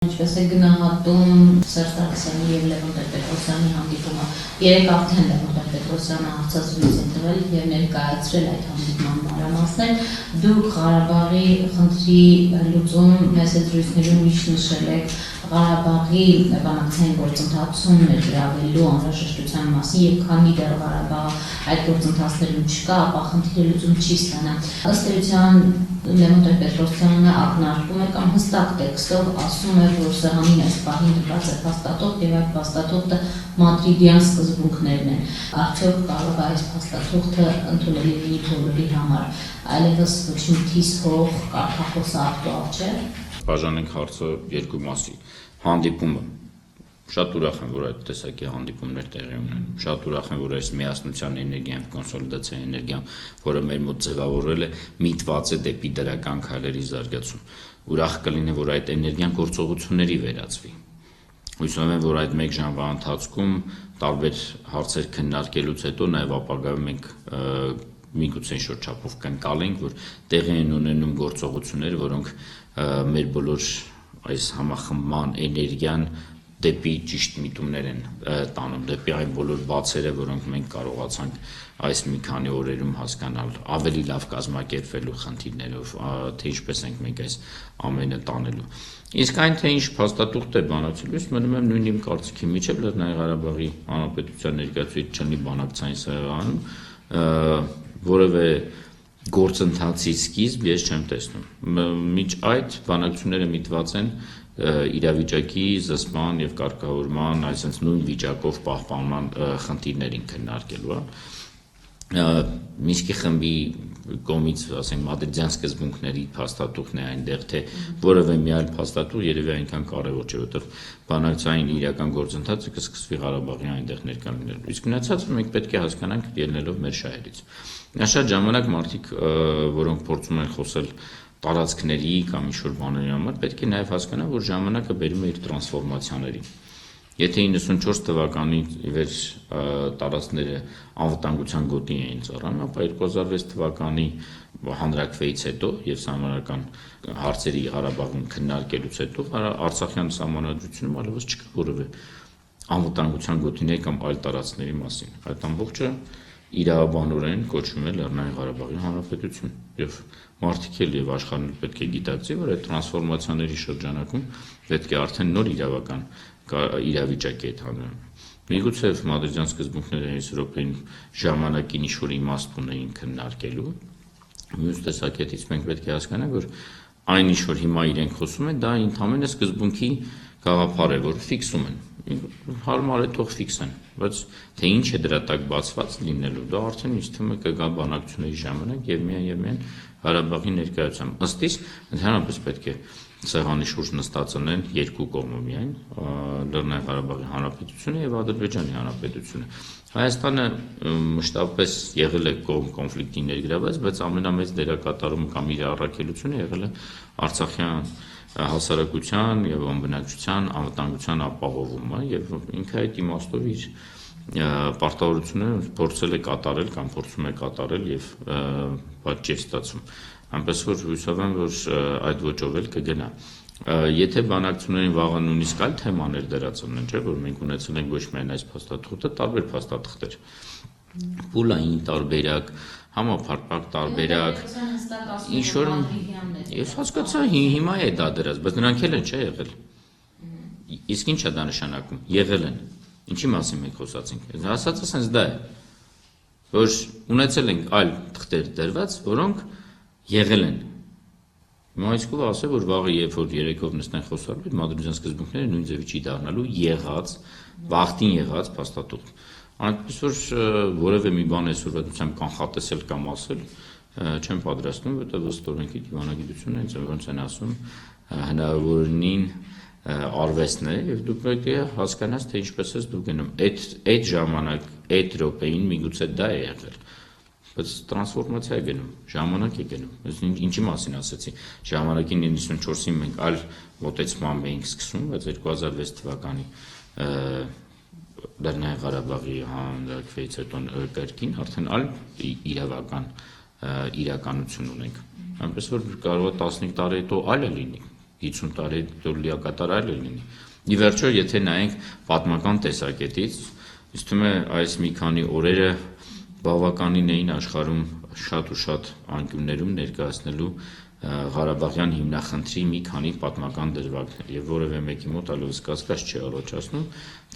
Ինչպես է գնահատում Սերժ Սարգսյանի և Լևոն Տեր-Պետրոսյանի հանդիպումը, երեկ արդեն Լևոն Տեր-Պետրոսյանը հարցազրույց է տվել և ներկայացրել այդ հանդիպման մանրամասներ, դուք Ղարաբաղի խնդրի լուծում մեծ զրույցներում միշտ նշել եք Ղարաբաղի բանակցային գործընթացում ներգրավելու անհրաժեշտության մասին և քանի դեռ Ղարաբաղը այդ գործընթացներում չկա, ապա խնդիրը լուծում չի ստանա։ Ըստ էության Լևոն Տեր-Պետրոսյանը ակնարկում է կամ հստակ տեքստով ասում է, որ սեղանին այս պահին դրված է փաստաթուղթ և այդ փաստաթուղթը մադրիդյան սկզբունքներն են։ Արդյոք կարող է այս փաստաթուղթը ընդունելի լինի բոլորի համար, այլևս ոչ մի թիս հող կարգախոսը ակտուալ չէ։ Բաժանենք հարցը երկու մասի։ Հանդիպումը։ Շատ ուրախ եմ, որ այդ տեսակի հանդիպումներ տեղի ունեն։ Շատ ուրախ եմ, որ այս միասնության էներգիան, կոնսոլիդացիայի էներգիան, որը մեր մոտ ձևավորել է, միտված է դեպի դրական քայլերի զարգացում։ Ուրախ կլինի, որ այդ էներգիան գործողությունների վերածվի։ Հույսով եմ, որ այդ մեկ ժամվա ընթացքում տարբեր հարցեր քննարկելուց հետո նաև ապագայում մենք միգուցե ինչ-որ չափով կընկալենք, որ տեղի են ունենում գործողություններ, որոնք մեր բոլոր այս համախմբման էներգիան դեպի ճիշտ միտումներ են տանում, դեպի այն բոլոր բացերը, որոնք մենք կարողացանք այս մի քանի օրերում հասկանալ, ավելի լավ կազմակերպվելու խնդիրներով, թե ինչպես ենք մենք այս ամենը տանելու։ Իսկ այն, թե ինչ փաստաթուղթ է բանակցելուց, մնում եմ նույն իմ կարծիքի միջև Լեռնային Ղարաբաղի Հանրապետության ներկայացուցիչ չլինի բանակցային սեղանում, որևէ գործընթացի սկիզբ ես չեմ տեսնում։ Մինչ այդ բանակցությունները միտված են իրավիճակի զսպման և կարգավորման, այսինքն նույն վիճակով պահպանման խնդիրներին քննարկելու։ Մինսկի խմբի կողմից, ասենք, մադրիդյան սկզբունքների փաստաթուղթն է այնտեղ, թե որևէ մի այլ փաստաթուղթ երևի այնքան կարևոր չէ, որովհետև բանակցային իրական գործընթացը կսկսվի Ղարաբաղի այնտեղ ներկա լինելու։ Իսկ մնացածը մենք պետք է հասկանանք ելնելով մեր շահերից։ Շատ ժամանակ մարդիկ, որոնք փորձում են խոսել տարածքների կամ ինչ-որ բաների համար, պետք է նաև հասկանան, որ ժամանակը բերում է իր տրանսֆորմացիաներին։ Եթե 94 թվականի վեր տարածքները անվտանգության գոտի էին ծառայում, ապա 2006 թվականի հանրաքվեից հետո և սահմանադրական հարցերի Ղարաբաղում քննարկելուց հետո Արցախյան սահմանադրությունում այլևս չկա որևէ անվտանգության գոտիների կամ այլ տարածքների մասին։ Այդ ամբողջը իրավաբանորեն կոչվում է Լեռնային Ղարաբաղի Հանրապետություն և մարդիկ էլ և աշխարհն պետք է գիտակցի, որ այդ տրանսֆորմացիաների շրջանակում պետք է արդեն նոր իրավական իրավիճակ է հանրում։ Միգուցե մադրիդյան սկզբունքները այս րոպեին ժամանակին ինչ-որ իմաստ ունեին քննարկելու, մյուս տեսակետից մենք պետք է հասկանանք, որ այն ինչ-որ հիմա իրենք խոսում են, դա ընդհանրապես սկզբունքի գաղափար է, որ ֆիքսում են։ Հարմար է թող ֆիքսեն, բայց թե ինչ է դրա տակ բացված լինելու, դա արդեն ինձ թվում է կգա բանակցությունների ժամանակ և միայն Ղարաբաղի ներկայությամբ։ Ըստ իս, ընդհանրապես պետք է սեղանի շուրջ նստած լինեն երկու կողմը միայն, Լեռնային Ղարաբաղի Հանրապետությունը և Ադրբեջանի Հանրապետությունը։ Հայաստանը մշտապես եղել է կոնֆլիկտի ներգրավված, բայց ամենամեծ դերակատարումը կամ իր առաքելությունը եղել է արցախյան հասարակության և անբնակչության անվտանգության ապահովումը և ինքը այդ իմաստով իր պարտավորությունը փորձել է կատարել կամ փորձում է կատարել և պատճ է ստացվում։ Այնպես որ հուսով եմ, որ այդ ոճով էլ կգնա։ Եթե բանակցություններին վաղը նույնիսկ այլ թեմաներ դրած լինեն, չէ՞, որ մենք ունեցել ենք ոչ միայն այս փաստաթուղթը, տարբեր փաստաթղթեր, փուլային տարբերակ, համապարփակ տարբերակ, ինչ-որ ես հասկացա հիմա է դա դրած, բայց նրանք էլ են չէ եղել։ Իսկ ինչ է դա նշանակում։ Եղել են։ Ինչի մասին մենք խոսացինք։ Ասածը սենց դա է, որ ունեցել ենք այլ թղթեր դրված, որոնք եղել են։ Հիմա իսկով ասել, որ վաղը երբ որ երեքով նստեն խոսալու, մադրիդյան սկզբունքները նույն ձևի չի դառնալու եղած, վախտին եղած փաստաթուղթ։ Այնպես որ որևէ մի բան այսօրվա կանխատեսել կամ ասել չեմ պատրաստվում, որտեղ ըստ օրենքի դիվանագիտությունը հենց ոնց են ասում, հնարավորինին արվեստն է և դուք պետք է հասկանաս, թե ինչպես ես դու գնում։ Այդ ժամանակ, այդ րոպեին միգուցե դա է եղել, բայց տրանսֆորմացիա է գնում, ժամանակ է գնում։ Ինչի մասին ասեցի, ժամանակին 94-ին մենք այլ մոտեցմամբ էինք սկսում, բայց 2006 թվականի Լեռնային Ղարաբաղի հանրաքվեից հետո կրկին արդեն այլ իրավական իրականություն ունենք։ Այնպես որ կարող է 15 տարի հետո այլը լինի, 50 տարի դուր լիակատար այլ լինի։ Ի վերջո, եթե նայենք պատմական տեսակետից, ինձ թվում է այս մի քանի օրերը բավականին էին աշխարհում շատ ու շատ անկյուններում ներկայացնելու Ղարաբաղյան հիմնախնդրի մի քանի պատմական դրվագներ եւ որևէ մեկի մոտ այլևս կասկած չի առաջացնում,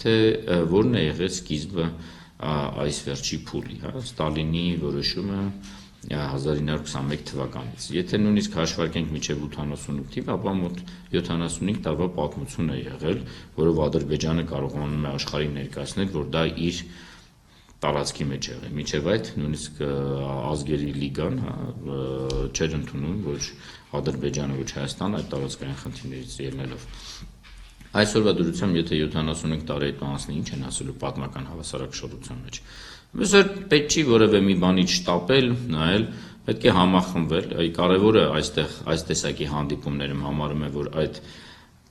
թե որն է եղել սկիզբը այս վերջի փուլի, Ստալինի որոշումը 1921 թվականից։ Եթե նույնիսկ հաշվարկենք մինչև 88 թիվ, ապա մոտ 75 տարվա պատմություն է եղել, որով Ադրբեջանը կարողանում է աշխարհին ներկայացնել, որ դա իր տարածքի մեջ եղել։ Մինչև այդ նույնիսկ ազգերի լիգան չէր ընդունում, որ Ադրբեջանը ոչ Հայաստանը այդ տարածքային խնդիրներից ելնելով։ Այսօրվա դրությամբ, եթե 75 տարի հետո անցնի, ինչ են ասելու պատմական հավասարակշռության մեջ։ Այսօր պետք չի որևէ մի բանի չտապել, նայել, պետք է համախմբվել։ Կարևորը այստեղ այս տեսակի հանդիպումներում համարում է, որ այդ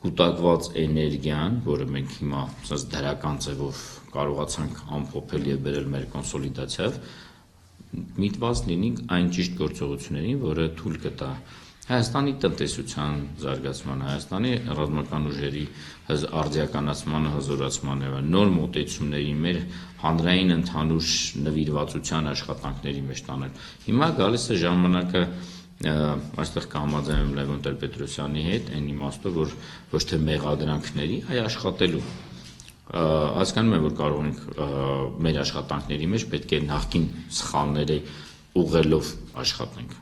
կուտակված էներգիան, որը մենք հիմա ասած դրական ձևով կարողացանք ամփոփել եւ բերել մեր կոնսոլիդացիայով, միտված լինի այն ճիշտ գործողություններին, որը թույլ կտա Հայաստանի տնտեսության զարգացմանը, Հայաստանի ռազմական ուժերի արդիականացմանը, հզորացմանը, նոր մոտեցումների, մեր հանրային ընդհանուր նվիրվածության աշխատանքների մեջ տանել։ Հիմա գալիս է ժամանակը այստեղ կհամաձայնեմ Լևոն Տեր-Պետրոսյանի հետ, այն իմաստով, որ ոչ թե մեղադրանքների, այլ աշխատելու։ Հասկանում եմ, որ կարող ենք մեր աշխատանքների մեջ պետք է նախկին սխալները ուղղելով աշխատենք։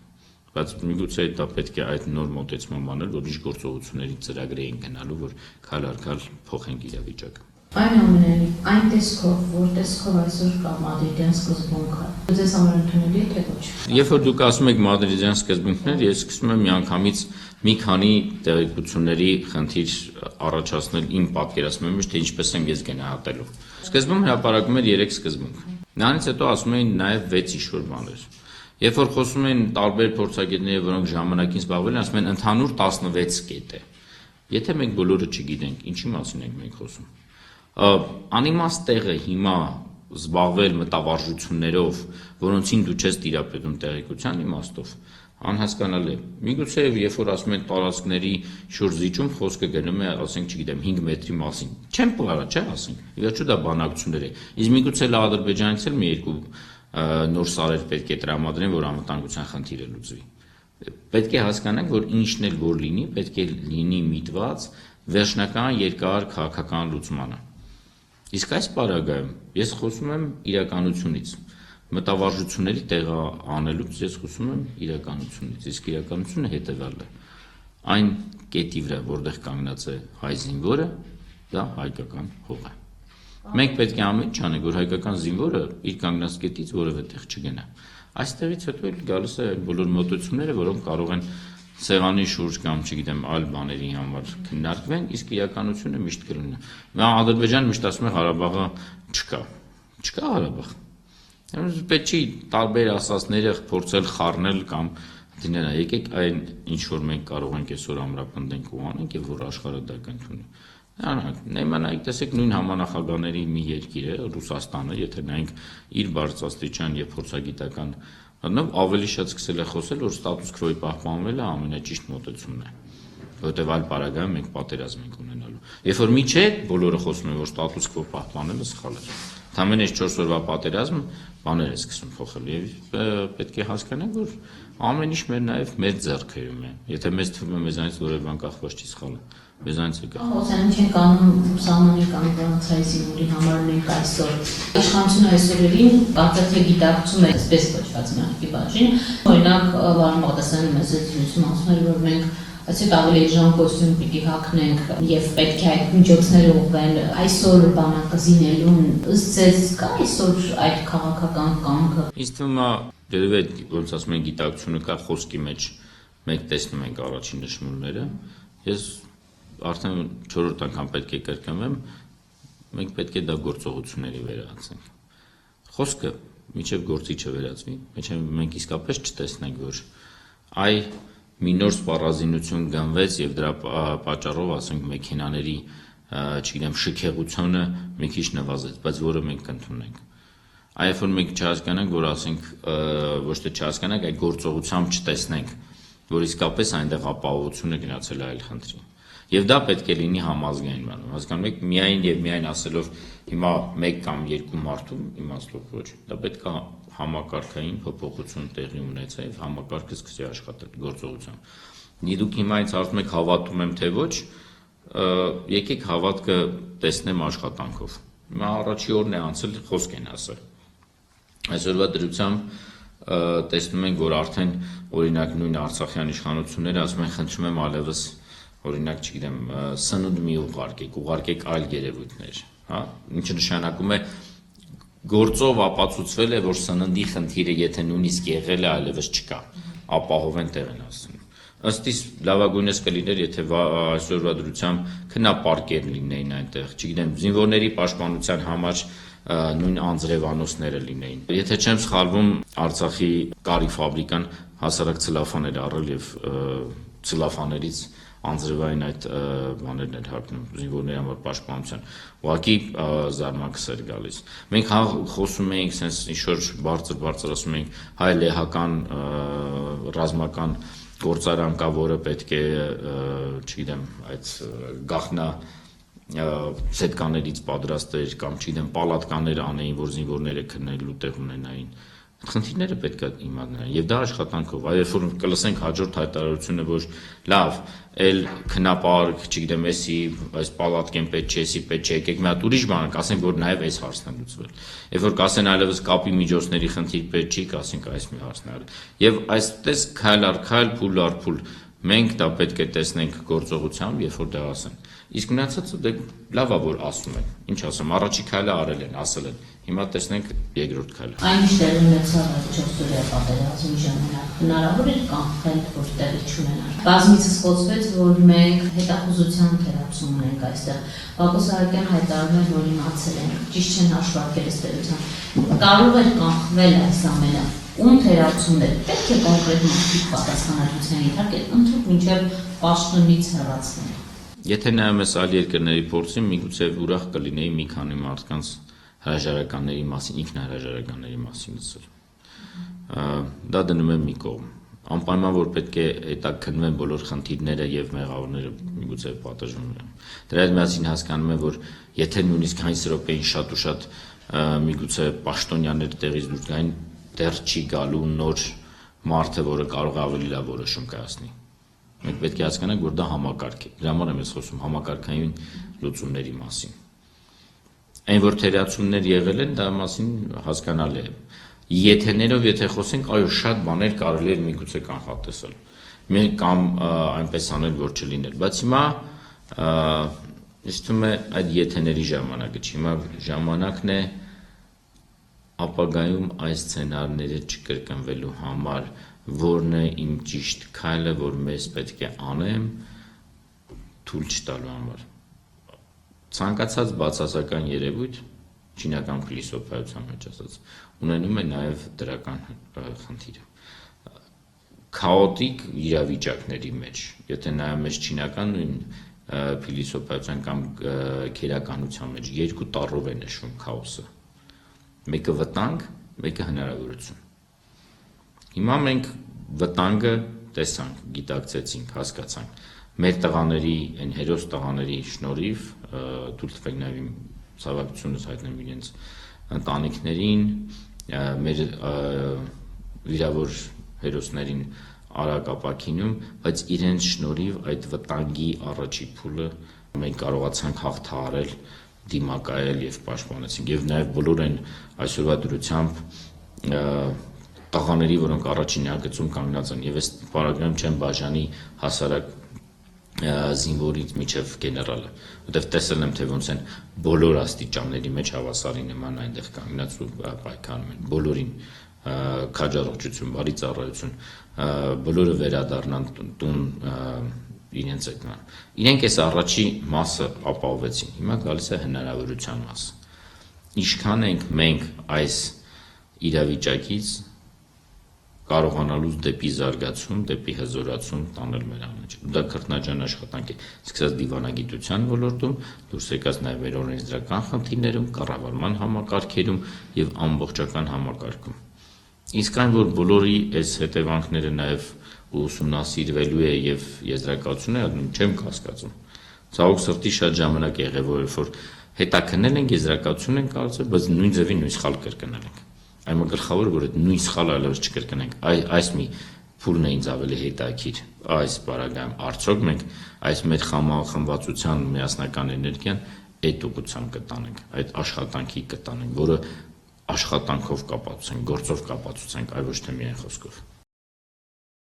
Բայց միգուցե դա պետք է այդ նոր մոտեցման անել, որ ինչ գործողությունների ծրագրեր են գնալու, որ քայլ առ քայլ փոխենք իրավիճակը։ Այնուամենայնիվ, այն տեսքով, որ տեսքով այսօր կա մադրիդյան սկզբունքը, ձեզ համար ընդունելի է թե ոչ։ Երբ որ դուք ասում եք մադրիդյան սկզբունքներ, ես սկսում եմ միանգամից մի քանի տեղեկությունների խնդիր առաջացնել իմ պատկերացմամբ մեջ, թե ինչպես եմ ես գնահատելու։ Սկզբում հրապարակում էր 3 սկզբունք։ Նրանից հետո ասում էին նաև 6 ինչ-որ բաներ։ Երբ որ խոսում են տարբեր փորձագետներ, որոնք ժամանակին զբաղվել են, ասում են ընդհանուր 16 կետ է։ Եթե մենք բոլորը չգիտենք, ինչի մասին ենք մենք խոսում։ Անիմաստ տեղը հիմա զբաղվել մտավարժություններով, որոնցին դու չես տիրապետում տեղեկության իմաստով, անհասկանալի է։ Միգուցե երբ որ ասում են տարածքների շուրջ զիջում, խոսքը գնում է, ասենք, չգիտեմ, 5 մետրի մասին։ Չեմ պարա, չէ՞ ասենք։ Ի վերջո դա բանակցություններ է։ Իսկ միգուցե Ադրբեջանից էլ մի երկու նոր սարեր պետք է տրամադրեն, որ անվտանգության խնդիրը լուծվի։ Պետք է հասկանանք, որ ինչն էլ որ լինի, պետք է լինի միտված վերջնական երկար քաղաքական լուծմանը։ Իսկ այս պարագայում ես խոսում եմ իրականությունից, մտավարժությունների տեղը անելուց ես խոսում եմ իրականությունից, իսկ իրականությունը հետևյալն է։ Այն կետի վրա, որտեղ կանգնած է հայ զինվորը, դա հայկական հող է։ Մենք պետք է ամեն ինչ անենք, որ հայկական զինվորը իր կանգնած կետից որևէ տեղ չգնա։ Այստեղից հետո էլ գալիս է բոլոր մոտեցումները, որոնք կարող են սեղանի շուրջ կամ, չգիտեմ, այլ բաների համար քննարկվեն, իսկ իրականությունը միշտ կլինի։ Ադրբեջանը միշտ ասում է Ղարաբաղը չկա։ Չկա Ղարաբաղ։ Պետք չի տարբեր ասածները փորձել խառնել կամ դինել, եկեք այն ինչ որ մենք կարող ենք այսօր ամրապնդենք ու անենք, եւ որ աշխարհը դա կընդունի։ Նայեք, տեսեք նույն համանախագահների մի երկիր է Ռուսաստանը, եթե նայենք իր բարձրաստիճան եւ փորձագիտական ավելի շատ սկսել է խոսել, որ ստատուս քվոյի պահպանվելը ամենաճիշտ մոտեցումն է, որովհետեւ այլ պարագայում մենք պատերազմ ենք ունենալու։ Երբ որ միջե բոլորը խոսում են, որ ստատուս քվո պահպանելը սխալ է, Թամենը 4 օրվա պատերազմ բաներ է սկսում փոխել եւ պետք է հասկանանք, որ ամեն ինչ նաեւ մեր ձեռքերում է։ Եթե մեզ թվում է մեզանից որևէ բան կախված չի սխալ է, մեզանից է կախված։ Ոսանիչ են կանում սահմանի կամ վրանցայի զինվորի համար ունենք այսօր։ Իշխանությունը այսօրերին կարծես թե գիտակցում է այսպես կոչված մեղքի բաժին։ Օրինակ Վարդան Բաղդասարյանը մեզ զրույցում ասում էր, որ մենք այսինքն ավելի էժան կոստյում պիտի հագնենք եւ պետք է այդ միջոցները ուղղեն այսօր բանակը զինելուն ըստ ձեզ կա այսօր այդ քաղաքական կամքը։ Իսկ թվում է դերևէ ոնց ասում են գիտակցությունը կա խոսքի մեջ մենք տեսնում ենք առաջին նշումները ես արդեն 4-րդ անգամ պետք է կրկնվեմ մենք պետք է դա գործողությունների վերածենք խոսքը միջև գործի չվերածվի մենք իսկապես չտեսնենք որ այ մի նոր սպառազինություն գնվեց եւ դրա պատճառով ասենք մեքենաների չգիտեմ շքեղությունը մի քիչ նվազեց բայց որը մենք կընդունենք այլ որ մենք չհասկանանք որ ասենք ոչ թե չհասկանանք այլ գործողությամբ չտեսնենք որ իսկապես այնտեղ ապահովությունը գնացել է այլ խնդրի։ Եվ դա պետք է լինի համազգային բանում։ Հասկանում եք, միայն եւ միայն ասելով հիմա 1 կամ 2 մարդու իմաստով ոչ, դա պետք է համակարգային փոփոխություն տեղի ունեցա եւ համակարգը սկսի աշխատել գործողությամբ։ Դուք հիմա ինձ ասում եք հավատում եմ թե ոչ, եկեք հավատքը տեսնեմ աշխատանքով։ Հիմա առաջի օրն է անցել, խոսք են ասել։ Այսօրվա դրությամբ տեսնում ենք, որ արդեն օրինակ նույն Արցախյան իշխանությունները ասում են խնդրում եմ ալևս օրինակ, չգիտեմ, սնունդ մի ուղարկեք այլ երևույթներ, հա, ինչը նշանակում է գործով ապացուցվել է, որ սննդի խնդիրը եթե նույնիսկ եղել է, այլևս չկա, ապահովեն տեղ են ասում։ Ըստ իս լավագույնս կլիներ, եթե այսօրվա դրությամբ քնապարկեր լինեին այնտեղ, չգիտեմ, զինվորների պաշտպանության համար նույն անձրևանոցները լինեին։ Եթե չեմ սխալվում, Արցախի կարի ֆաբրիկան հասարակ ցլաֆան էր առել եւ ցլաֆաներից անձրևային այդ բաներն էր հարկնում զինվորների համար պաշտպանության։ Ուղղակի զարմանքս էր գալիս։ Մենք խոսում էինք, sense ինչ-որ բարձր ասում էինք, հայ լեհական ռազմական գործարան կա, որը պետք է, չգիտեմ, այդ գախնա սետկաներից պատրաստեր կամ չգիտեմ, պալատկաներ անեին, որ զինվորները քննելու տեղ ունենային։ Խնդիրները պետք է իմանան եւ դա աշխատանքով, այլ որ կլսենք հաջորդ հայտարարությունը, որ լավ, էլ քնապարկ, չգիտեմ, այս պալատկեն պետք չէ, էսի պետք չէ, եկեք մի հատ ուրիշ բան կասենք, որ նաեւ այս հարցն է լուծվել։ Երբ որ կասեն այլևս կապի միջոցների խնդիր պետք չի, կասենք այս մի հարցն է։ Եվ այսպես քայլ առ քայլ, փուլ առ փուլ մենք դա պետք է տեսնենք գործողությամբ, երբ որ դա ասեն։ Իսկ մնացածը դե լավ է որ ասում են։ Ինչ ասեմ, առաջի քայլը արել են, ասել են։ Հիմա տեսնենք երկրորդ քայլը։ Այն ինչ տեղի ունեցավ 4-օրյա պատերազմի ժամանակ հնարավոր էր կանխել, որ տեղի չունենար։ Բազմիցս խոսվեց, որ մենք հետախուզության թերացում ունենք այստեղ։ Պապոս Սահակյանը հայտարարում է, որ իմացել են, ճիշտ չեն հաշվարկել ըստ էության։ Կարող էր կանխվել այս ամենը։ Ում թերացումներ պետք է կոնկրետ մարդիկ պատասխանատվության ենթարկել, ընդհանուր մինչև պաշտոնից հեռացնել։ Եթե նայում ես այլ երկրների փորձին, միգուցե ուրախ կլինեի մի քանի մարդկանց հրաժարականների մասին, ինքնահրաժարականների մասին լսել։ Դա դնում եմ մի կողմ։ Անպայման որ պետք է հետաքննվեն բոլոր խնդիրները եւ մեղավորները միգուցե պատժվում են։ Դրա հետ միասին հասկանում եմ, որ եթե նույնիսկ հայն րոպեին շատ ու շատ միգուցե պաշտոնյաներ տեղից դուրս գային, դեռ չի գալու նոր մարդը, որը կարող է ավելի լավ որոշում կայացնի։ Մենք պետք է հասկանանք, որ դա համակարգ է։ Դրա համար եմ ես խոսում համակարգային լուծումների մասին։ Այն որ թերացումներ եղել են, դա մասին հասկանալի է։ Եթեներով եթե խոսենք, այո, շատ բաներ կարելի է միգուցե կանխատեսել։ Մենք կամ այնպես անել, որ չլիներ, բայց հիմա ինձ թվում է այդ եթեների ժամանակը չի, հիմա ժամանակն է ապագայում այս սցենարները չկրկնվելու համար, որն է իմ ճիշտ քայլը, որ մեզ պետք է անեմ թույլ չտալու համար։ Ցանկացած բացասական երևույթ, չինական փիլիսոփայության մեջ ասած, ունենում է նաև դրական խնդիրը։ Քաոտիկ իրավիճակների մեջ, եթե նայում ես չինական նույն փիլիսոփայության կամ քերականության մեջ, երկու տառով է նշվում քաոսը։ Մեկը վտանգ, մեկը հնարավորություն։ Հիմա մենք վտանգը տեսանք, գիտակցեցինք, հասկացանք։ Մեր տղաների, այն հերոս տղաների շնորհիվ թույլ տվեք նաև իմ ցավակցությունս հայտնեմ իրենց ընտանիքներին, մեր վիրավոր հերոսներին արագ ապաքինում, բայց իրենց շնորհիվ այդ վտանգի առաջի փուլը մենք կարողացանք հաղթահարել, դիմակայել եւ պաշտպանեցինք եւ նաեւ բոլոր այն այսօրվա դրությամբ տղաների, որոնք առաջին ագծում կանգնած են եւ այս պարագայում չեն բաժանի հասարակ զինվորից միջև գեներալը, որտեվ տեսել եմ թե ոնց են բոլոր աստիճանների մեջ հավասարի նման այնտեղ կանգնած ու պայքարում են բոլորին քաջառողջություն, բարի ծառայություն, բոլորը վերադառնան տուն իրենց այդման։ Իրենք այս առաջի մասը ապահովեցին, հիմա գալիս է հնարավորության մասը։ Ինչքան ենք մենք այս իրավիճակից կարողանալուց դեպի զարգացում, դեպի հզորացում տանել մեր անունը։ Դա քրտնաջան աշխատանք է, սկսած դիվանագիտության ոլորտում, դուրս եկած նաև մեր օրենսդրական խնդիրներում, կառավարման համակարգերում եւ ամբողջական համակարգում։ Իսկ այն որ բոլորի այս հետևանքները նաև ուսումնասիրվելու է եւ եզրակացությունը չեմ կասկածում։ Ցավոք սրտի շատ ժամանակ եղել, որ հետաքննել ենք, եզրակացություն ենք կարծել, բայց նույն ձևին նույն սխալ կրկնել ենք։ Այմագլխավոր որ այդ նույն սխալը այլևս չկրկնենք։ Այս մի փուլն է ինձ ավելի հետաքրքիր այս բարագայում արդյոք մենք այս մեր խմբվածության միասնական էներգիան այդ ուղղությամբ կտանենք, այդ աշխատանքի կտանենք, որը աշխատանքով կապացուցենք, գործով կապացուցենք, այլ ոչ թե միայն խոսքով։